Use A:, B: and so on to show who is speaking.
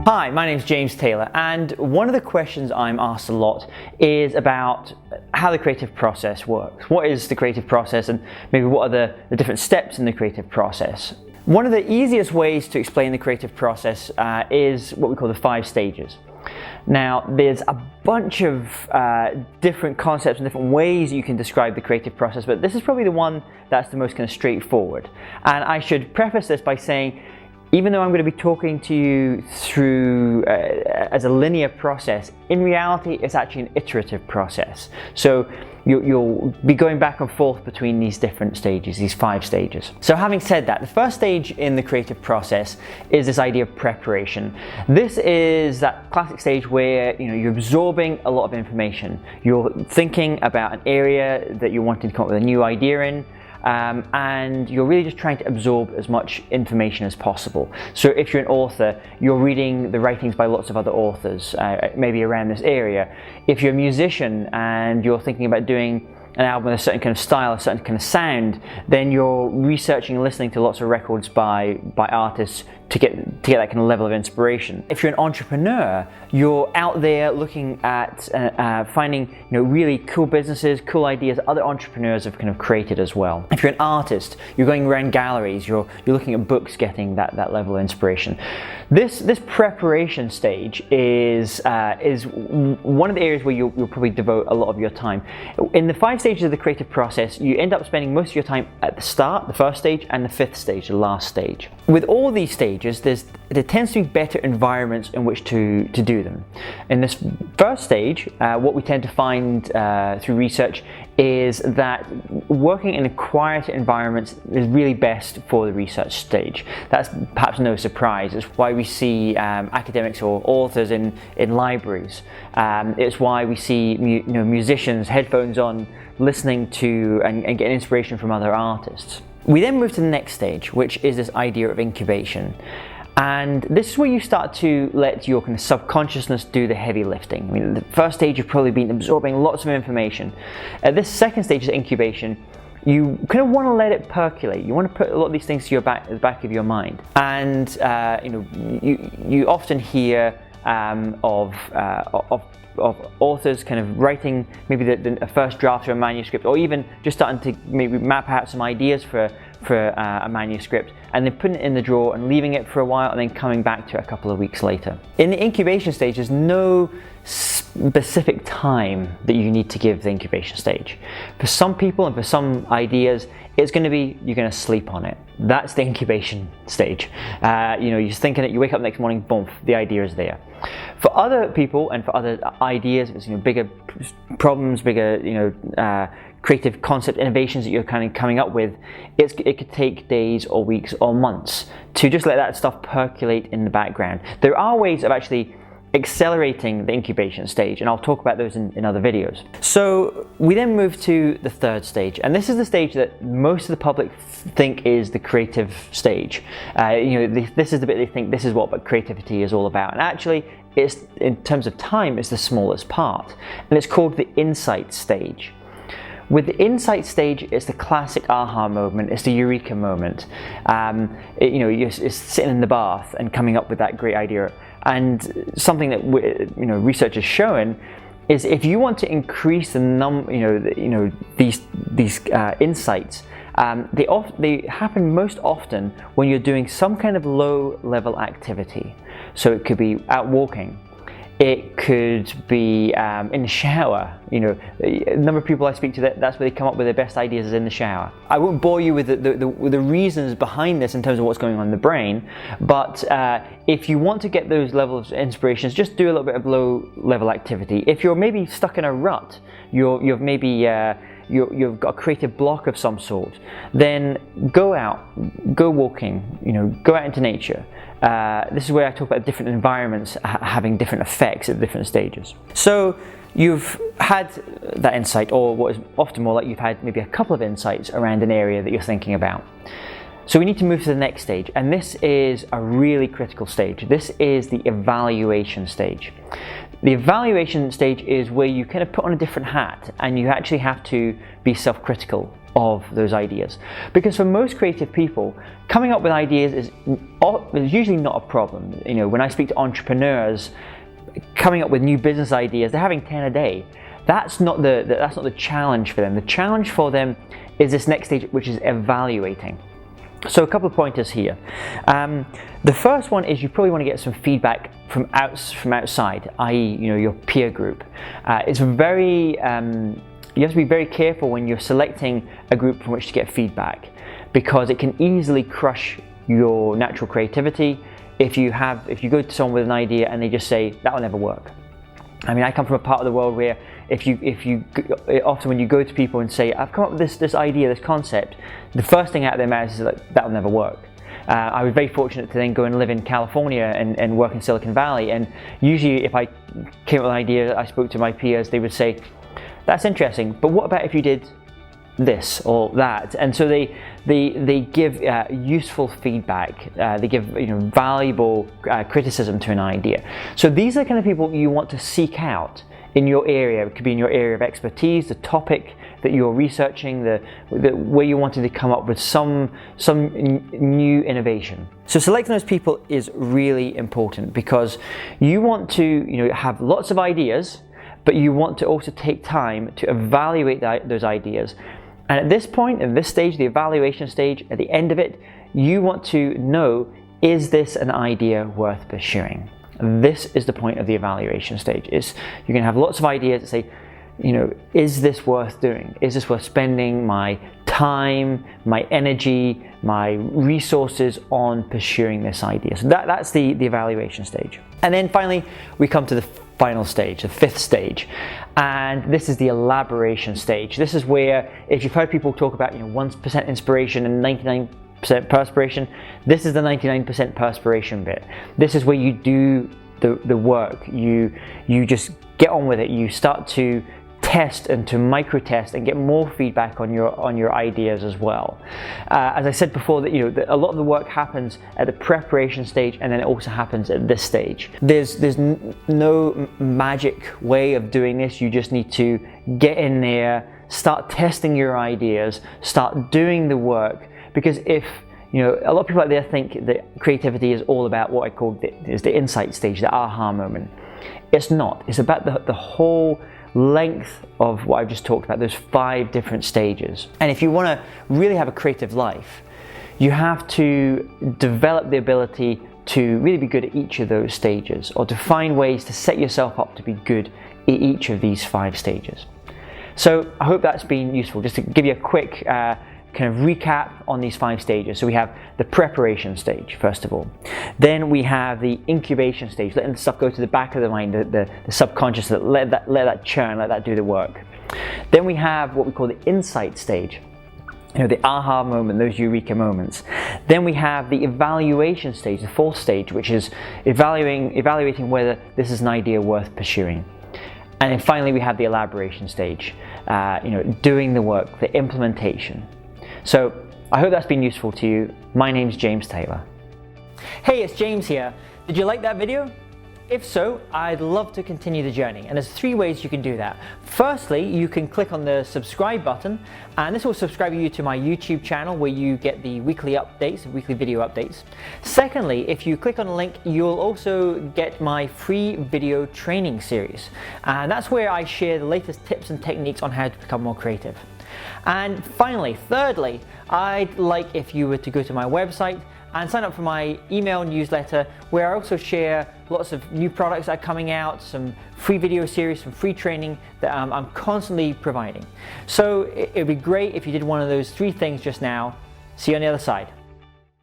A: Hi, my name's James Taylor, and one of the questions I'm asked a lot is about how the creative process works. What is the creative process, and maybe what are the different steps in the creative process? One of the easiest ways to explain the creative process is what we call the 5 stages. Now, there's a bunch of different concepts and different ways you can describe the creative process, but this is probably the one that's the most kind of straightforward. And I should preface this by saying, even though I'm going to be talking to you through as a linear process, in reality it's actually an iterative process. So you'll be going back and forth between these different stages, these 5 stages. So having said that, the first stage in the creative process is this idea of preparation. This is that classic stage where you're absorbing a lot of information. You're thinking about an area that you're wanting to come up with a new idea in. And you're really just trying to absorb as much information as possible. So if you're an author, you're reading the writings by lots of other authors, maybe around this area. If you're a musician and you're thinking about doing an album with a certain kind of style, a certain kind of sound, then you're researching and listening to lots of records by artists to get that kind of level of inspiration. If you're an entrepreneur, you're out there looking at finding really cool businesses, cool ideas other entrepreneurs have kind of created as well. If you're an artist, you're going around galleries, you're looking at books, getting that level of inspiration. This preparation stage is one of the areas where you'll probably devote a lot of your time. In the 5 stages of the creative process, you end up spending most of your time at the start, the first stage, and the 5th stage, the last stage. With all these stages, there tends to be better environments in which to do them. In this first stage, what we tend to find through research is that working in a quieter environment is really best for the research stage. That's perhaps no surprise. It's why we see academics or authors in libraries. It's why we see musicians, headphones on, listening to and getting inspiration from other artists. We then move to the next stage, which is this idea of incubation. And this is where you start to let your kind of subconsciousness do the heavy lifting. I mean, the first stage you've probably been absorbing lots of information. At this second stage of incubation, you kind of want to let it percolate. You want to put a lot of these things to the back of your mind. And you often hear of authors kind of writing maybe a first draft of a manuscript, or even just starting to maybe map out some ideas for a manuscript, and then putting it in the drawer and leaving it for a while and then coming back to it a couple of weeks later. In the incubation stage, there's no specific time that you need to give the incubation stage. For some people and for some ideas, it's going to be you're going to sleep on it. That's the incubation stage. You're just thinking it, you wake up the next morning, boom, the idea is there. For other people and for other ideas, if it's bigger problems, bigger creative concept innovations that you're kind of coming up with, it could take days or weeks or months to just let that stuff percolate in the background. There are ways of actually accelerating the incubation stage, and I'll talk about those in other videos. So we then move to the 3rd stage, and this is the stage that most of the public think is the creative stage. This is the bit they think this is what creativity is all about, and actually it's, in terms of time, it's the smallest part, and it's called the insight stage. With the insight stage, it's the classic aha moment, it's the eureka moment. You're sitting in the bath and coming up with that great idea. And something that research has shown is if you want to increase the these insights, they happen most often when you're doing some kind of low-level activity. So it could be out walking. It could be in the shower. A number of people I speak to, that's where they come up with their best ideas, is in the shower. I won't bore you with the reasons behind this in terms of what's going on in the brain, but if you want to get those levels of inspirations, just do a little bit of low-level activity. If you're maybe stuck in a rut, you've got a creative block of some sort, then go out, go walking, go out into nature. This is where I talk about different environments having different effects at different stages. So you've had that insight, or what is often more like you've had maybe a couple of insights around an area that you're thinking about. So we need to move to the next stage, and this is a really critical stage. This is the evaluation stage. The evaluation stage is where you kind of put on a different hat and you actually have to be self-critical of those ideas. Because for most creative people, coming up with ideas is usually not a problem. When I speak to entrepreneurs, coming up with new business ideas, they're having 10 a day. That's not the challenge for them. The challenge for them is this next stage, which is evaluating. So a couple of pointers here. The first one is you probably want to get some feedback from outside, i.e., your peer group. You have to be very careful when you're selecting a group from which to get feedback, because it can easily crush your natural creativity if you go to someone with an idea and they just say that will never work. I come from a part of the world where often when you go to people and say, I've come up with this idea, this concept, the first thing out of their mouths is like, that'll never work. I was very fortunate to then go and live in California and work in Silicon Valley, and usually if I came up with an idea, I spoke to my peers, they would say, that's interesting, but what about if you did this or that? And so they give useful feedback, they give valuable criticism to an idea. So these are the kind of people you want to seek out in your area. It could be in your area of expertise, the topic that you're researching, where you wanted to come up with some new innovation. So selecting those people is really important, because you want to have lots of ideas, but you want to also take time to evaluate those ideas. And at this point, in this stage, the evaluation stage, at the end of it, you want to know, is this an idea worth pursuing? This is the point of the evaluation stage. You're going to have lots of ideas that say, is this worth doing? Is this worth spending my time, my energy, my resources on pursuing this idea? So that's the evaluation stage. And then finally, we come to the final stage, the fifth stage, and this is the elaboration stage. This is where, if you've heard people talk about 1% inspiration and 99% perspiration, this is the 99% perspiration bit. This is where you do the work. You just get on with it. You start to test and to micro test and get more feedback on your ideas as well. As I said before, that a lot of the work happens at the preparation stage, and then it also happens at this stage. There's no magic way of doing this. You just need to get in there, start testing your ideas, start doing the work. Because if a lot of people out there think that creativity is all about what I call the insight stage, the aha moment. It's not. It's about the whole length of what I've just talked about, those 5 different stages. And if you want to really have a creative life, you have to develop the ability to really be good at each of those stages, or to find ways to set yourself up to be good at each of these 5 stages. So I hope that's been useful, just to give you a quick kind of recap on these 5 stages. So we have the preparation stage, first of all. Then we have the incubation stage, letting stuff go to the back of the mind, the subconscious, let that churn, let that do the work. Then we have what we call the insight stage, the aha moment, those eureka moments. Then we have the evaluation stage, the 4th stage, which is evaluating whether this is an idea worth pursuing. And then finally we have the elaboration stage, doing the work, the implementation. So I hope that's been useful to you. My name's James Taylor. Hey, it's James here. Did you like that video? If so, I'd love to continue the journey, and there's 3 ways you can do that. Firstly, you can click on the subscribe button, and this will subscribe you to my YouTube channel, where you get the weekly updates, weekly video updates. Secondly, if you click on the link, you'll also get my free video training series, and that's where I share the latest tips and techniques on how to become more creative. And finally, thirdly, I'd like if you were to go to my website and sign up for my email newsletter, where I also share lots of new products that are coming out, some free video series, some free training that I'm constantly providing. So it'd be great if you did one of those 3 things just now. See you on the other side.